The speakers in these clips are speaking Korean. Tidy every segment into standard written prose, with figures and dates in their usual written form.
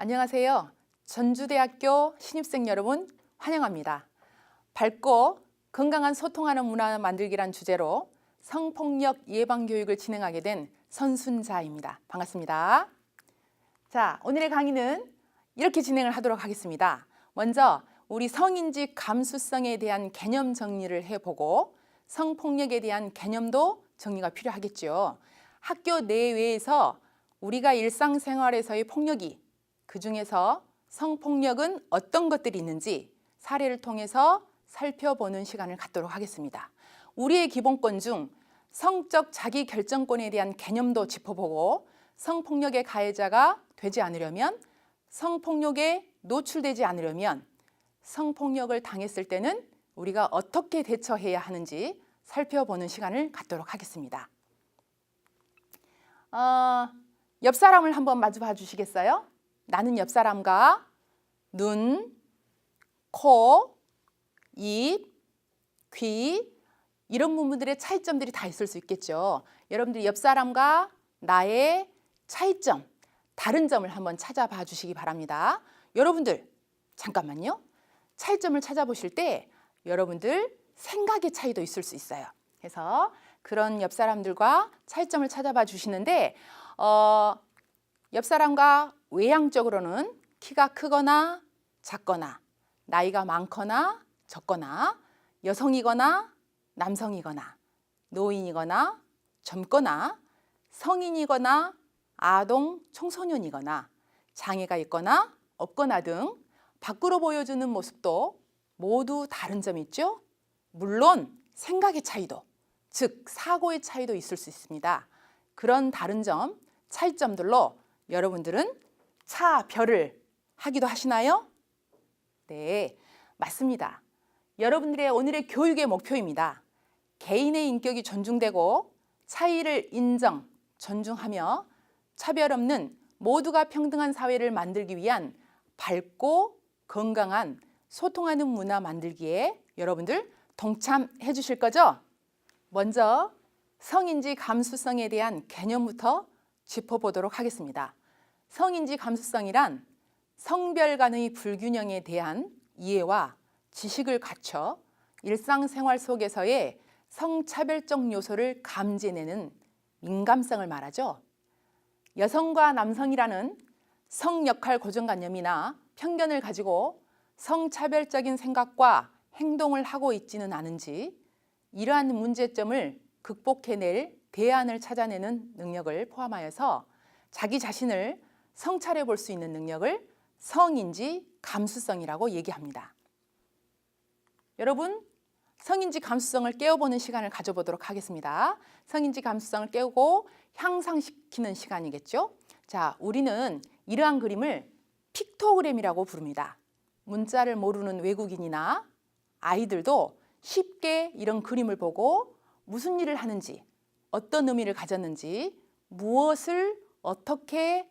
안녕하세요. 전주대학교 신입생 여러분 환영합니다. 밝고 건강한 소통하는 문화 만들기란 주제로 성폭력 예방 교육을 진행하게 된 선순자입니다. 반갑습니다. 자, 오늘의 강의는 이렇게 진행을 하도록 하겠습니다. 먼저 우리 성인지 감수성에 대한 개념 정리를 해보고 성폭력에 대한 개념도 정리가 필요하겠죠. 학교 내외에서 우리가 일상생활에서의 폭력이 그중에서 성폭력은 어떤 것들이 있는지 사례를 통해서 살펴보는 시간을 갖도록 하겠습니다. 우리의 기본권 중 성적 자기결정권에 대한 개념도 짚어보고 성폭력의 가해자가 되지 않으려면, 성폭력에 노출되지 않으려면 성폭력을 당했을 때는 우리가 어떻게 대처해야 하는지 살펴보는 시간을 갖도록 하겠습니다. 옆 사람을 한번 마주 봐 주시겠어요? 나는 옆 사람과 눈, 코, 입, 귀 이런 부분들의 차이점들이 다 있을 수 있겠죠. 여러분들이 옆 사람과 나의 차이점, 다른 점을 한번 찾아봐 주시기 바랍니다. 여러분들 잠깐만요. 차이점을 찾아보실 때 여러분들 생각의 차이도 있을 수 있어요. 그래서 그런 옆 사람들과 차이점을 찾아봐 주시는데 옆 사람과 외향적으로는 키가 크거나 작거나 나이가 많거나 적거나 여성이거나 남성이거나 노인이거나 젊거나 성인이거나 아동 청소년이거나 장애가 있거나 없거나 등 밖으로 보여주는 모습도 모두 다른 점이 있죠. 물론 생각의 차이도, 즉 사고의 차이도 있을 수 있습니다. 그런 다른 점, 차이점들로 여러분들은 차별을 하기도 하시나요? 네, 맞습니다. 여러분들의 오늘의 교육의 목표입니다. 개인의 인격이 존중되고 차이를 인정, 존중하며 차별 없는 모두가 평등한 사회를 만들기 위한 밝고 건강한 소통하는 문화 만들기에 여러분들 동참해 주실 거죠? 먼저 성인지 감수성에 대한 개념부터 짚어보도록 하겠습니다. 성인지 감수성이란 성별 간의 불균형에 대한 이해와 지식을 갖춰 일상생활 속에서의 성차별적 요소를 감지해내는 민감성을 말하죠. 여성과 남성이라는 성역할 고정관념이나 편견을 가지고 성차별적인 생각과 행동을 하고 있지는 않은지 이러한 문제점을 극복해낼 대안을 찾아내는 능력을 포함하여서 자기 자신을 성찰해 볼 수 있는 능력을 성인지 감수성이라고 얘기합니다. 여러분, 성인지 감수성을 깨워보는 시간을 가져보도록 하겠습니다. 성인지 감수성을 깨우고 향상시키는 시간이겠죠. 자, 우리는 이러한 그림을 픽토그램이라고 부릅니다. 문자를 모르는 외국인이나 아이들도 쉽게 이런 그림을 보고 무슨 일을 하는지, 어떤 의미를 가졌는지, 무엇을 어떻게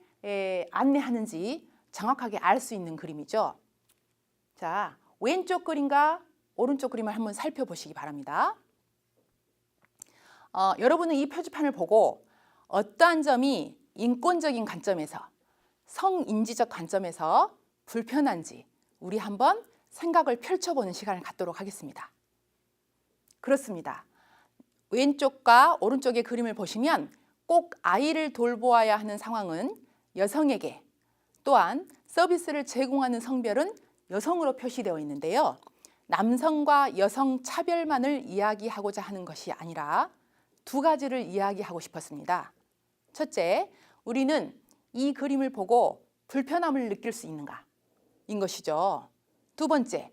안내하는지 정확하게 알 수 있는 그림이죠. 자, 왼쪽 그림과 오른쪽 그림을 한번 살펴보시기 바랍니다. 여러분은 이 표지판을 보고 어떠한 점이 인권적인 관점에서, 성인지적 관점에서 불편한지 우리 한번 생각을 펼쳐보는 시간을 갖도록 하겠습니다. 그렇습니다. 왼쪽과 오른쪽의 그림을 보시면 꼭 아이를 돌보아야 하는 상황은 여성에게, 또한 서비스를 제공하는 성별은 여성으로 표시되어 있는데요. 남성과 여성 차별만을 이야기하고자 하는 것이 아니라 두 가지를 이야기하고 싶었습니다. 첫째, 우리는 이 그림을 보고 불편함을 느낄 수 있는가? 인 것이죠. 두 번째,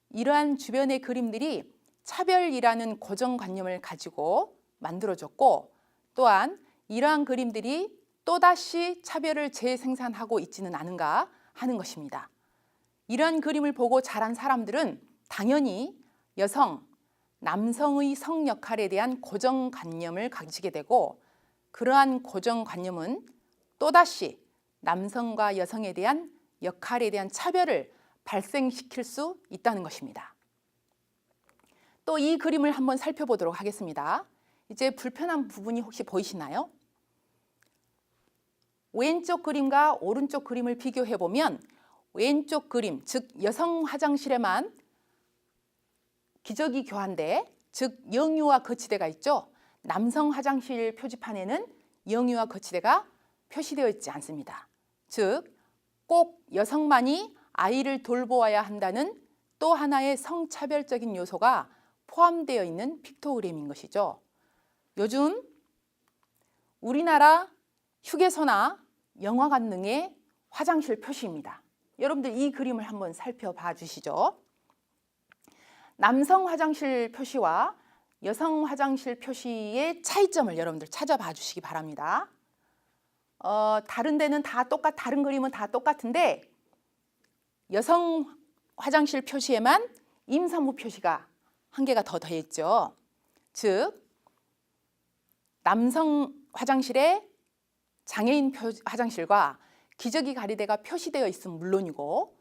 이러한 주변의 그림들이 차별이라는 고정관념을 가지고 만들어졌고, 또한 이러한 그림들이 또다시 차별을 재생산하고 있지는 않은가 하는 것입니다. 이러한 그림을 보고 자란 사람들은 당연히 여성, 남성의 성 역할에 대한 고정관념을 가지게 되고, 그러한 고정관념은 또다시 남성과 여성에 대한 역할에 대한 차별을 발생시킬 수 있다는 것입니다. 또 이 그림을 한번 살펴보도록 하겠습니다. 이제 불편한 부분이 혹시 보이시나요? 왼쪽 그림과 오른쪽 그림을 비교해 보면 왼쪽 그림, 즉 여성 화장실에만 기저귀 교환대, 즉 영유아 거치대가 있죠. 남성 화장실 표지판에는 영유아 거치대가 표시되어 있지 않습니다. 즉 꼭 여성만이 아이를 돌보아야 한다는 또 하나의 성차별적인 요소가 포함되어 있는 픽토그램인 것이죠. 요즘 우리나라 휴게소나 영화관 등의 화장실 표시입니다. 여러분들 이 그림을 한번 살펴봐 주시죠. 남성 화장실 표시와 여성 화장실 표시의 차이점을 여러분들 찾아봐 주시기 바랍니다. 다른 데는 다른 그림은 다 똑같은데 여성 화장실 표시에만 임산부 표시가 한 개가 더 있죠. 즉 남성 화장실에 장애인 화장실과 기저귀 가리대가 표시되어 있으면 물론이고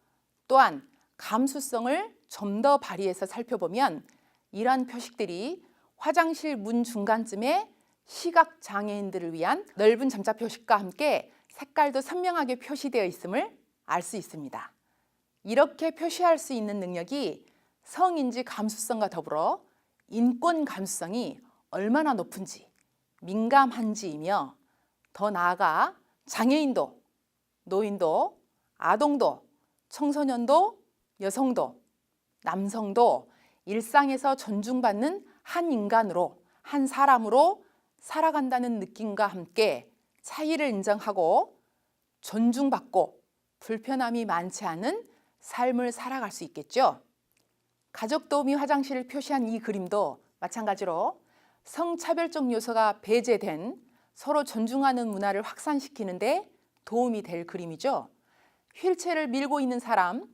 또한 감수성을 좀 더 발휘해서 살펴보면 이러한 표식들이 화장실 문 중간쯤에 시각 장애인들을 위한 넓은 점자 표식과 함께 색깔도 선명하게 표시되어 있음을 알 수 있습니다. 이렇게 표시할 수 있는 능력이 성인지 감수성과 더불어 인권 감수성이 얼마나 높은지 민감한지이며 더 나아가 장애인도, 노인도, 아동도, 청소년도, 여성도, 남성도 일상에서 존중받는 한 인간으로, 한 사람으로 살아간다는 느낌과 함께 차이를 인정하고 존중받고 불편함이 많지 않은 삶을 살아갈 수 있겠죠. 가족 도우미 화장실을 표시한 이 그림도 마찬가지로 성차별적 요소가 배제된 서로 존중하는 문화를 확산시키는 데 도움이 될 그림이죠. 휠체어를 밀고 있는 사람,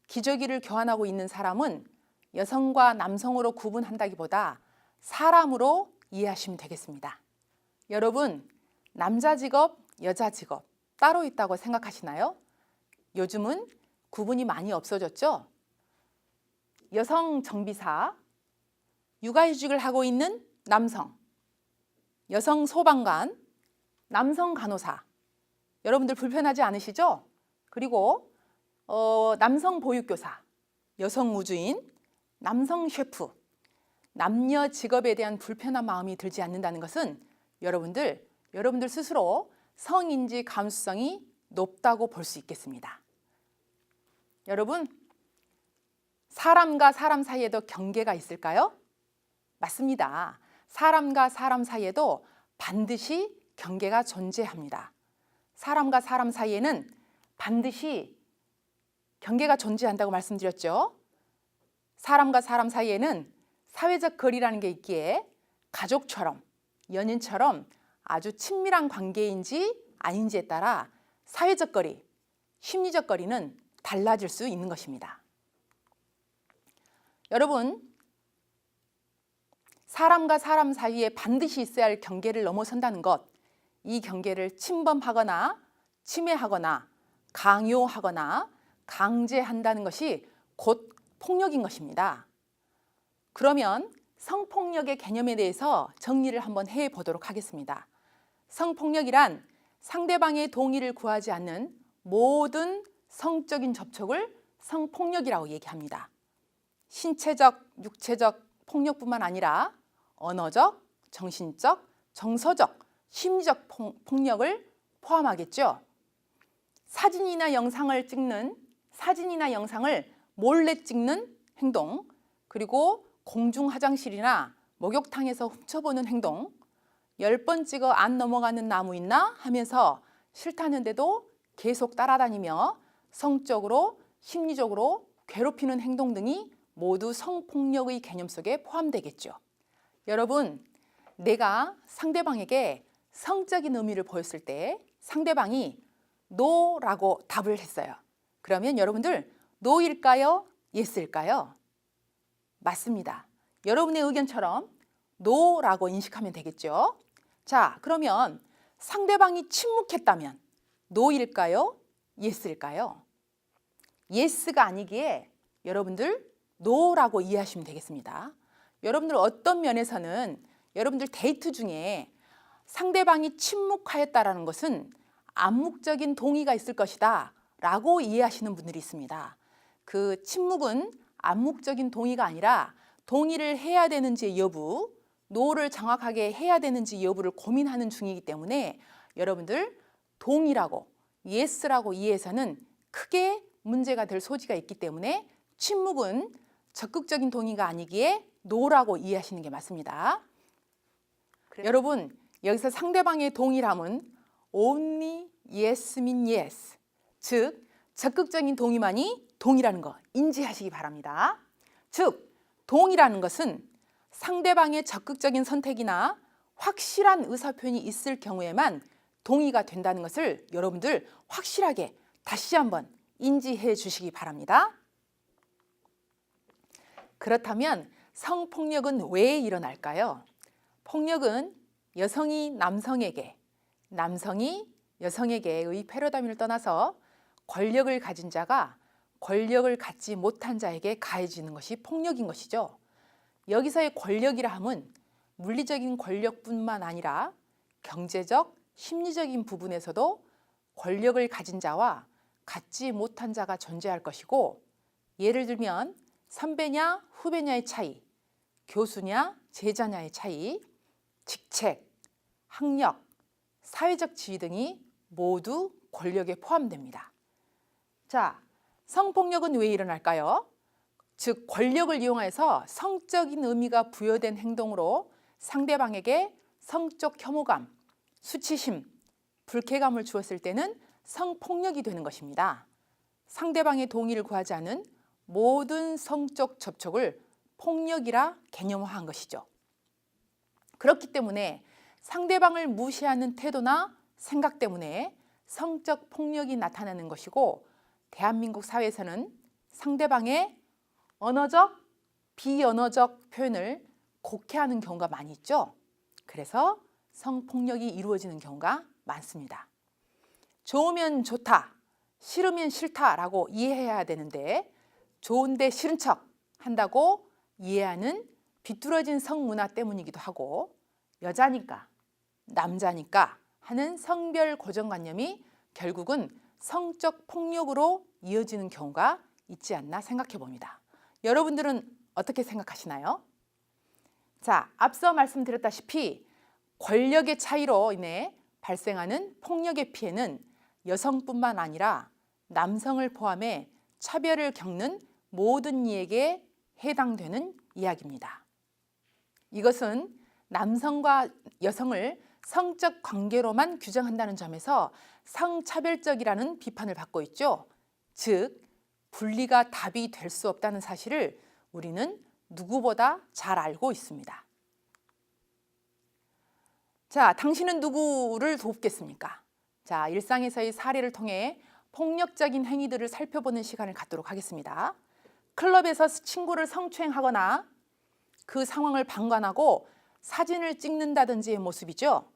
기저귀를 교환하고 있는 사람은 여성과 남성으로 구분한다기보다 사람으로 이해하시면 되겠습니다. 여러분, 남자 직업, 여자 직업 따로 있다고 생각하시나요? 요즘은 구분이 많이 없어졌죠? 여성 정비사, 육아휴직을 하고 있는 남성, 여성 소방관, 남성 간호사, 여러분들 불편하지 않으시죠? 그리고 남성 보육교사, 여성 우주인, 남성 셰프, 남녀 직업에 대한 불편한 마음이 들지 않는다는 것은 여러분들 스스로 성인지 감수성이 높다고 볼 수 있겠습니다. 여러분, 사람과 사람 사이에도 경계가 있을까요? 맞습니다. 사람과 사람 사이에도 반드시 경계가 존재합니다. 사람과 사람 사이에는 반드시 경계가 존재한다고 말씀드렸죠. 사람과 사람 사이에는 사회적 거리라는 게 있기에 가족처럼, 연인처럼 아주 친밀한 관계인지 아닌지에 따라 사회적 거리, 심리적 거리는 달라질 수 있는 것입니다. 여러분, 사람과 사람 사이에 반드시 있어야 할 경계를 넘어선다는 것, 이 경계를 침범하거나 침해하거나 강요하거나 강제한다는 것이 곧 폭력인 것입니다. 그러면 성폭력의 개념에 대해서 정리를 한번 해보도록 하겠습니다. 성폭력이란 상대방의 동의를 구하지 않는 모든 성적인 접촉을 성폭력이라고 얘기합니다. 신체적, 육체적 폭력뿐만 아니라 언어적, 정신적, 정서적, 심리적 폭력을 포함하겠죠. 사진이나 영상을 몰래 찍는 행동, 그리고 공중 화장실이나 목욕탕에서 훔쳐보는 행동, 10번 찍어 안 넘어가는 나무 있나 하면서 싫다는데도 계속 따라다니며 성적으로, 심리적으로 괴롭히는 행동 등이 모두 성폭력의 개념 속에 포함되겠죠. 여러분, 내가 상대방에게 성적인 의미를 보였을 때 상대방이 노라고 답을 했어요. 그러면 여러분들 노일까요? 예스일까요? 맞습니다. 여러분의 의견처럼 노라고 인식하면 되겠죠. 자, 그러면 상대방이 침묵했다면 노일까요? 예스일까요? 예스가 아니기에 여러분들 노라고 이해하시면 되겠습니다. 여러분들 어떤 면에서는 여러분들 데이트 중에 상대방이 침묵하였다라는 것은 암묵적인 동의가 있을 것이다 라고 이해하시는 분들이 있습니다. 그 침묵은 암묵적인 동의가 아니라 동의를 해야 되는지 여부, 노를 정확하게 해야 되는지 여부를 고민하는 중이기 때문에 여러분들 동의라고 yes라고 이해해서는 크게 문제가 될 소지가 있기 때문에 침묵은 적극적인 동의가 아니기에 no라고 이해하시는 게 맞습니다. 여러분 여기서 상대방의 동의함은 only yes mean yes, 즉 적극적인 동의만이 동의라는 거 인지하시기 바랍니다. 즉 동의라는 것은 상대방의 적극적인 선택이나 확실한 의사표현이 있을 경우에만 동의가 된다는 것을 여러분들 확실하게 다시 한번 인지해 주시기 바랍니다. 그렇다면 성폭력은 왜 일어날까요? 폭력은 여성이 남성에게, 남성이 여성에게의 패러다임을 떠나서 권력을 가진 자가 권력을 갖지 못한 자에게 가해지는 것이 폭력인 것이죠. 여기서의 권력이라 함은 물리적인 권력뿐만 아니라 경제적, 심리적인 부분에서도 권력을 가진 자와 갖지 못한 자가 존재할 것이고, 예를 들면 선배냐 후배냐의 차이, 교수냐 제자냐의 차이, 직책, 학력, 사회적 지위 등이 모두 권력에 포함됩니다. 자, 성폭력은 왜 일어날까요? 즉 권력을 이용해서 성적인 의미가 부여된 행동으로 상대방에게 성적 혐오감, 수치심, 불쾌감을 주었을 때는 성폭력이 되는 것입니다. 상대방의 동의를 구하지 않은 모든 성적 접촉을 폭력이라 개념화한 것이죠. 그렇기 때문에 상대방을 무시하는 태도나 생각 때문에 성적 폭력이 나타나는 것이고, 대한민국 사회에서는 상대방의 언어적, 비언어적 표현을 곡해하는 경우가 많이 있죠. 그래서 성폭력이 이루어지는 경우가 많습니다. 좋으면 좋다, 싫으면 싫다라고 이해해야 되는데 좋은데 싫은 척 한다고 이해하는 비뚤어진 성문화 때문이기도 하고, 여자니까, 남자니까 하는 성별 고정관념이 결국은 성적 폭력으로 이어지는 경우가 있지 않나 생각해 봅니다. 여러분들은 어떻게 생각하시나요? 자, 앞서 말씀드렸다시피 권력의 차이로 인해 발생하는 폭력의 피해는 여성뿐만 아니라 남성을 포함해 차별을 겪는 모든 이에게 해당되는 이야기입니다. 이것은 남성과 여성을 성적 관계로만 규정한다는 점에서 성차별적이라는 비판을 받고 있죠. 즉, 분리가 답이 될 수 없다는 사실을 우리는 누구보다 잘 알고 있습니다. 자, 당신은 누구를 돕겠습니까? 자, 일상에서의 사례를 통해 폭력적인 행위들을 살펴보는 시간을 갖도록 하겠습니다. 클럽에서 친구를 성추행하거나 그 상황을 방관하고 사진을 찍는다든지의 모습이죠.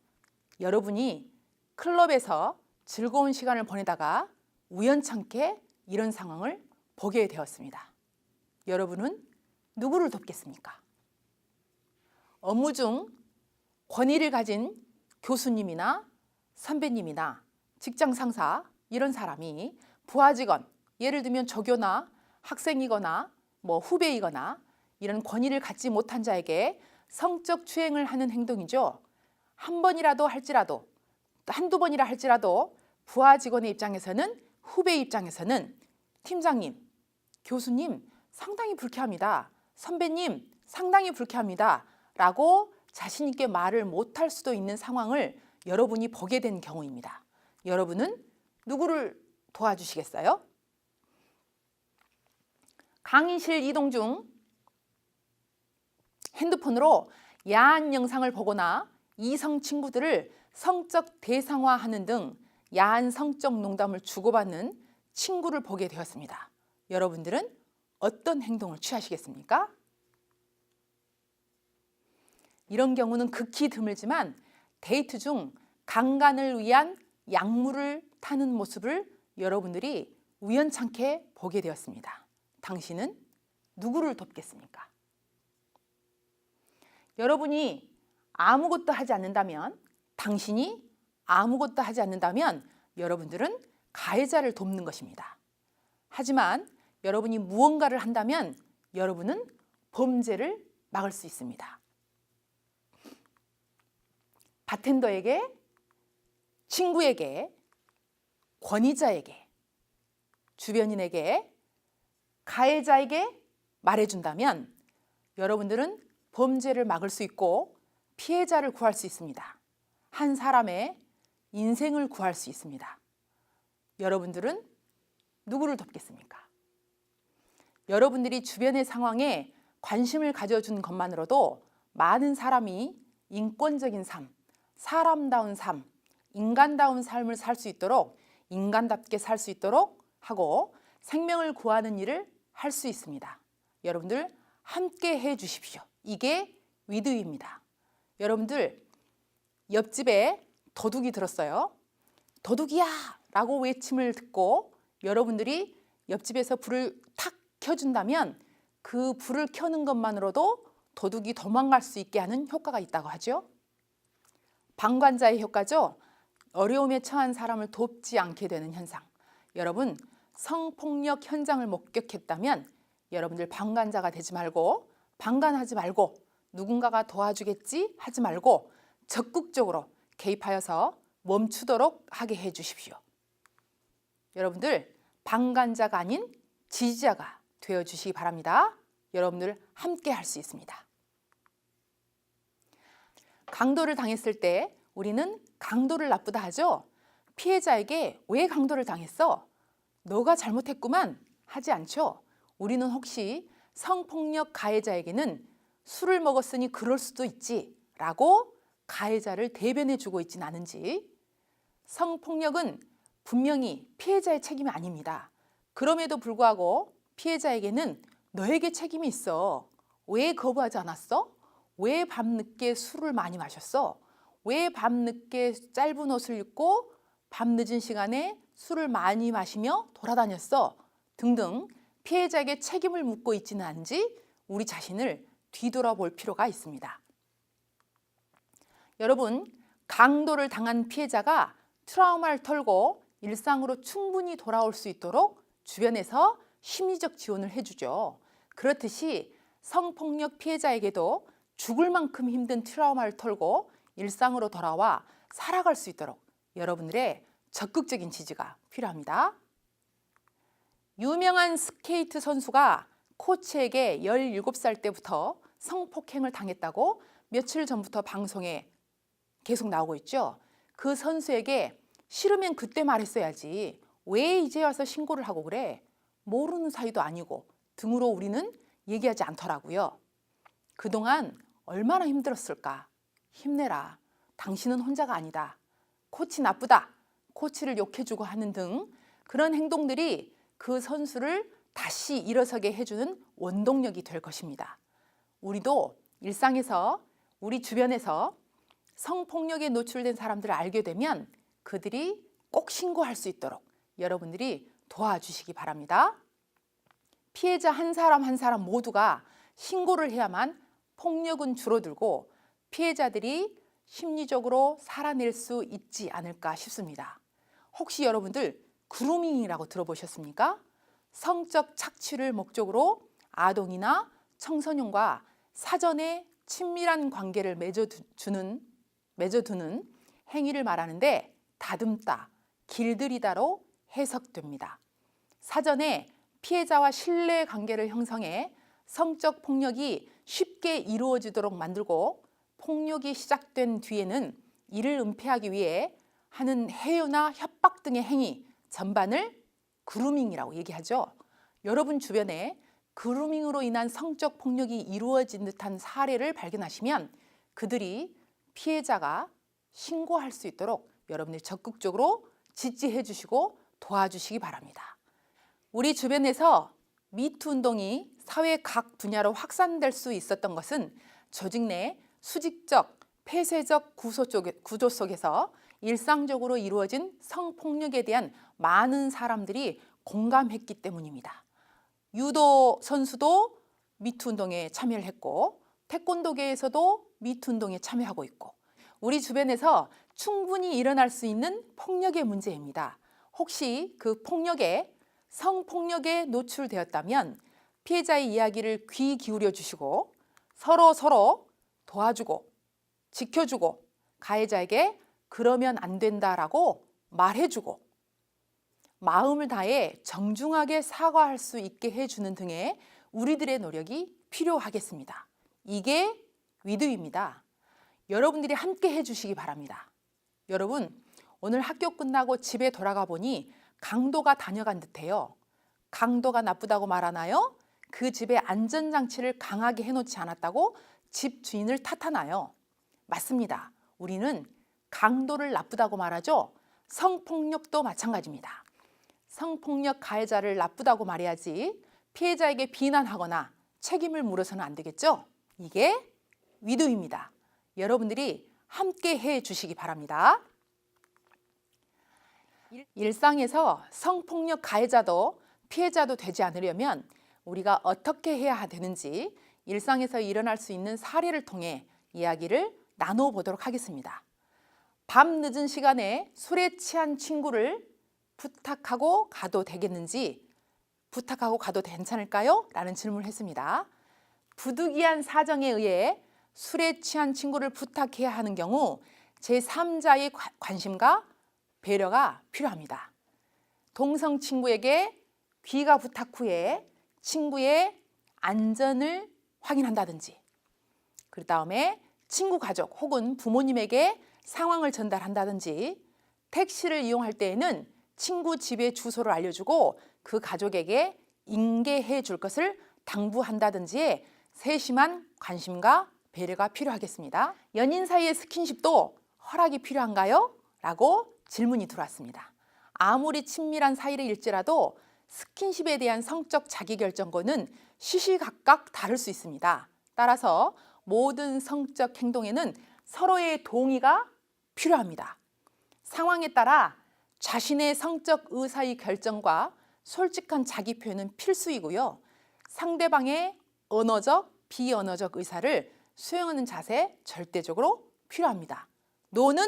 여러분이 클럽에서 즐거운 시간을 보내다가 우연찮게 이런 상황을 보게 되었습니다. 여러분은 누구를 돕겠습니까? 업무 중 권위를 가진 교수님이나 선배님이나 직장 상사, 이런 사람이 부하 직원, 예를 들면 조교나 학생이거나 후배이거나 이런 권위를 갖지 못한 자에게 성적 추행을 하는 행동이죠. 한 번이라도 할지라도, 한두 번이라 할지라도 부하 직원의 입장에서는, 후배의 입장에서는 팀장님, 교수님 상당히 불쾌합니다, 선배님 상당히 불쾌합니다 라고 자신 있게 말을 못할 수도 있는 상황을 여러분이 보게 된 경우입니다. 여러분은 누구를 도와주시겠어요? 강의실 이동 중 핸드폰으로 야한 영상을 보거나 이성 친구들을 성적 대상화하는 등 야한 성적 농담을 주고받는 친구를 보게 되었습니다. 여러분들은 어떤 행동을 취하시겠습니까? 이런 경우는 극히 드물지만 데이트 중 강간을 위한 약물을 타는 모습을 여러분들이 우연찮게 보게 되었습니다. 당신은 누구를 돕겠습니까? 여러분이 아무것도 하지 않는다면, 당신이 아무것도 하지 않는다면 여러분들은 가해자를 돕는 것입니다. 하지만 여러분이 무언가를 한다면 여러분은 범죄를 막을 수 있습니다. 바텐더에게, 친구에게, 권위자에게, 주변인에게, 가해자에게 말해준다면 여러분들은 범죄를 막을 수 있고 피해자를 구할 수 있습니다. 한 사람의 인생을 구할 수 있습니다. 여러분들은 누구를 돕겠습니까? 여러분들이 주변의 상황에 관심을 가져준 것만으로도 많은 사람이 인권적인 삶, 사람다운 삶, 인간다운 삶을 살 수 있도록, 인간답게 살 수 있도록 하고 생명을 구하는 일을 할 수 있습니다. 여러분들 함께 해 주십시오. 이게 위드입니다. 여러분들 옆집에 도둑이 들었어요. 도둑이야! 라고 외침을 듣고 여러분들이 옆집에서 불을 탁 켜준다면 그 불을 켜는 것만으로도 도둑이 도망갈 수 있게 하는 효과가 있다고 하죠. 방관자의 효과죠. 어려움에 처한 사람을 돕지 않게 되는 현상. 여러분 성폭력 현장을 목격했다면 여러분들 방관자가 되지 말고 방관하지 말고 누군가가 도와주겠지 하지 말고 적극적으로 개입하여서 멈추도록 하게 해 주십시오. 여러분들 방관자가 아닌 지지자가 되어 주시기 바랍니다. 여러분들 함께 할 수 있습니다. 강도를 당했을 때 우리는 강도를 나쁘다 하죠. 피해자에게 왜 강도를 당했어? 너가 잘못했구만 하지 않죠. 우리는 혹시 성폭력 가해자에게는 술을 먹었으니 그럴 수도 있지 라고 가해자를 대변해 주고 있지는 않은지, 성폭력은 분명히 피해자의 책임이 아닙니다. 그럼에도 불구하고 피해자에게는 너에게 책임이 있어. 왜 거부하지 않았어? 왜 밤늦게 술을 많이 마셨어? 왜 밤늦게 짧은 옷을 입고 밤늦은 시간에 술을 많이 마시며 돌아다녔어? 등등 피해자에게 책임을 묻고 있지는 않은지 우리 자신을 뒤돌아볼 필요가 있습니다. 여러분, 강도를 당한 피해자가 트라우마를 털고 일상으로 충분히 돌아올 수 있도록 주변에서 심리적 지원을 해주죠. 그렇듯이 성폭력 피해자에게도 죽을 만큼 힘든 트라우마를 털고 일상으로 돌아와 살아갈 수 있도록 여러분들의 적극적인 지지가 필요합니다. 유명한 스케이트 선수가 코치에게 17살 때부터 성폭행을 당했다고 며칠 전부터 방송에 계속 나오고 있죠. 그 선수에게 싫으면 그때 말했어야지. 왜 이제 와서 신고를 하고 그래? 모르는 사이도 아니고 등으로 우리는 얘기하지 않더라고요. 그동안 얼마나 힘들었을까? 힘내라. 당신은 혼자가 아니다. 코치 나쁘다. 코치를 욕해주고 하는 등 그런 행동들이 그 선수를 다시 일어서게 해주는 원동력이 될 것입니다. 우리도 일상에서 우리 주변에서 성폭력에 노출된 사람들을 알게 되면 그들이 꼭 신고할 수 있도록 여러분들이 도와주시기 바랍니다. 피해자 한 사람 한 사람 모두가 신고를 해야만 폭력은 줄어들고 피해자들이 심리적으로 살아낼 수 있지 않을까 싶습니다. 혹시 여러분들 그루밍이라고 들어보셨습니까? 성적 착취를 목적으로 아동이나 청소년과 사전에 친밀한 관계를 맺어두는 행위를 말하는데 다듬다, 길들이다로 해석됩니다. 사전에 피해자와 신뢰 관계를 형성해 성적 폭력이 쉽게 이루어지도록 만들고 폭력이 시작된 뒤에는 이를 은폐하기 위해 하는 해요나 협박 등의 행위 전반을 그루밍이라고 얘기하죠. 여러분 주변에 그루밍으로 인한 성적 폭력이 이루어진 듯한 사례를 발견하시면 그들이 피해자가 신고할 수 있도록 여러분들이 적극적으로 지지해 주시고 도와주시기 바랍니다. 우리 주변에서 미투 운동이 사회 각 분야로 확산될 수 있었던 것은 조직 내 수직적, 폐쇄적 구조 속에서 일상적으로 이루어진 성폭력에 대한 많은 사람들이 공감했기 때문입니다. 유도 선수도 미투 운동에 참여를 했고 태권도계에서도 미투 운동에 참여하고 있고 우리 주변에서 충분히 일어날 수 있는 폭력의 문제입니다. 혹시 그 폭력에 성폭력에 노출되었다면 피해자의 이야기를 귀 기울여 주시고 서로 도와주고 지켜주고 가해자에게 그러면 안 된다라고 말해주고 마음을 다해 정중하게 사과할 수 있게 해주는 등의 우리들의 노력이 필요하겠습니다. 이게 위드입니다. 여러분들이 함께 해주시기 바랍니다. 여러분, 오늘 학교 끝나고 집에 돌아가 보니 강도가 다녀간 듯해요. 강도가 나쁘다고 말하나요? 그 집에 안전장치를 강하게 해놓지 않았다고 집 주인을 탓하나요? 맞습니다. 우리는 강도를 나쁘다고 말하죠. 성폭력도 마찬가지입니다. 성폭력 가해자를 나쁘다고 말해야지 피해자에게 비난하거나 책임을 물어서는 안 되겠죠? 이게 위도입니다. 여러분들이 함께 해 주시기 바랍니다. 일상에서 성폭력 가해자도 피해자도 되지 않으려면 우리가 어떻게 해야 되는지 일상에서 일어날 수 있는 사례를 통해 이야기를 나눠보도록 하겠습니다. 밤 늦은 시간에 술에 취한 친구를 부탁하고 가도 되겠는지, 부탁하고 가도 괜찮을까요? 라는 질문을 했습니다. 부득이한 사정에 의해 술에 취한 친구를 부탁해야 하는 경우 제3자의 관심과 배려가 필요합니다. 동성 친구에게 귀가 부탁 후에 친구의 안전을 확인한다든지, 그 다음에 친구 가족 혹은 부모님에게 상황을 전달한다든지, 택시를 이용할 때에는 친구 집의 주소를 알려주고 그 가족에게 인계해 줄 것을 당부한다든지의 세심한 관심과 배려가 필요하겠습니다. 연인 사이의 스킨십도 허락이 필요한가요? 라고 질문이 들어왔습니다. 아무리 친밀한 사이일지라도 스킨십에 대한 성적 자기결정권은 시시각각 다를 수 있습니다. 따라서 모든 성적 행동에는 서로의 동의가 필요합니다. 상황에 따라 자신의 성적 의사의 결정과 솔직한 자기 표현은 필수이고요. 상대방의 언어적, 비언어적 의사를 수용하는 자세 절대적으로 필요합니다. 노는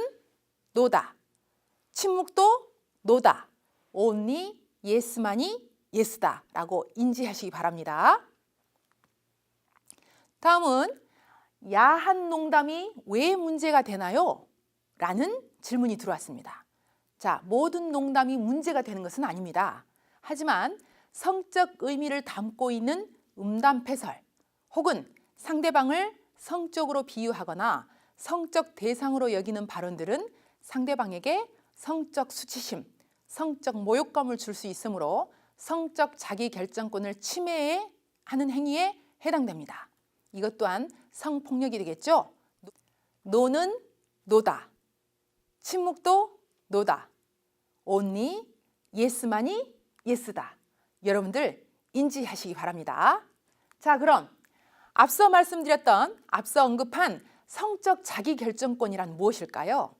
노다. 침묵도 노다. only yes만이 yes다 라고 인지하시기 바랍니다. 다음은 야한 농담이 왜 문제가 되나요? 라는 질문이 들어왔습니다. 자, 모든 농담이 문제가 되는 것은 아닙니다. 하지만 성적 의미를 담고 있는 음담패설 혹은 상대방을 성적으로 비유하거나 성적 대상으로 여기는 발언들은 상대방에게 성적 수치심, 성적 모욕감을 줄 수 있으므로 성적 자기결정권을 침해하는 행위에 해당됩니다. 이것 또한 성폭력이 되겠죠. 노는 노다. 침묵도 노다. only yes만이 yes다. 여러분들 인지하시기 바랍니다. 자, 그럼 앞서 말씀드렸던, 앞서 언급한 성적 자기결정권이란 무엇일까요?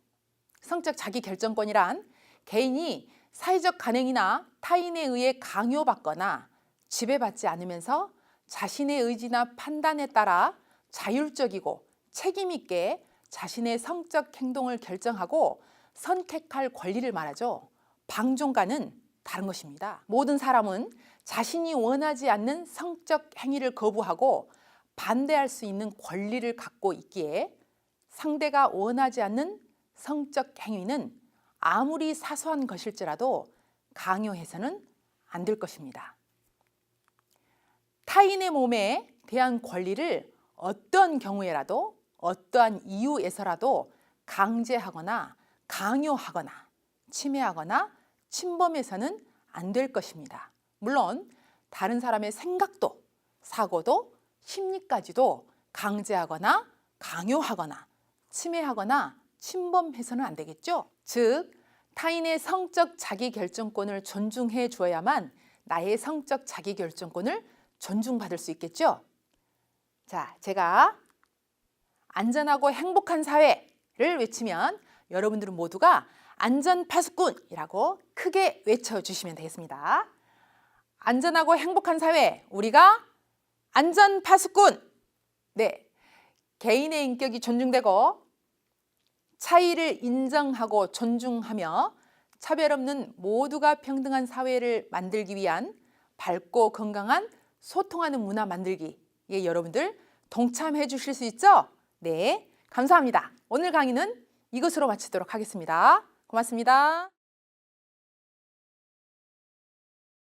성적 자기결정권이란 개인이 사회적 간행이나 타인에 의해 강요받거나 지배받지 않으면서 자신의 의지나 판단에 따라 자율적이고 책임있게 자신의 성적 행동을 결정하고 선택할 권리를 말하죠. 방종과는 다른 것입니다. 모든 사람은 자신이 원하지 않는 성적 행위를 거부하고 반대할 수 있는 권리를 갖고 있기에 상대가 원하지 않는 성적 행위는 아무리 사소한 것일지라도 강요해서는 안 될 것입니다. 타인의 몸에 대한 권리를 어떤 경우에라도 어떠한 이유에서라도 강제하거나 강요하거나 침해하거나 침범해서는 안 될 것입니다. 물론 다른 사람의 생각도 사고도 심리까지도 강제하거나 강요하거나 침해하거나 침범해서는 안 되겠죠. 즉 타인의 성적 자기결정권을 존중해 주어야만 나의 성적 자기결정권을 존중받을 수 있겠죠. 자, 제가 안전하고 행복한 사회를 외치면 여러분들은 모두가 안전파수꾼이라고 크게 외쳐주시면 되겠습니다. 안전하고 행복한 사회, 우리가 안전파수꾼. 네, 개인의 인격이 존중되고 차이를 인정하고 존중하며 차별 없는 모두가 평등한 사회를 만들기 위한 밝고 건강한 소통하는 문화 만들기에 여러분들 동참해 주실 수 있죠? 네, 감사합니다. 오늘 강의는 이것으로 마치도록 하겠습니다. 고맙습니다.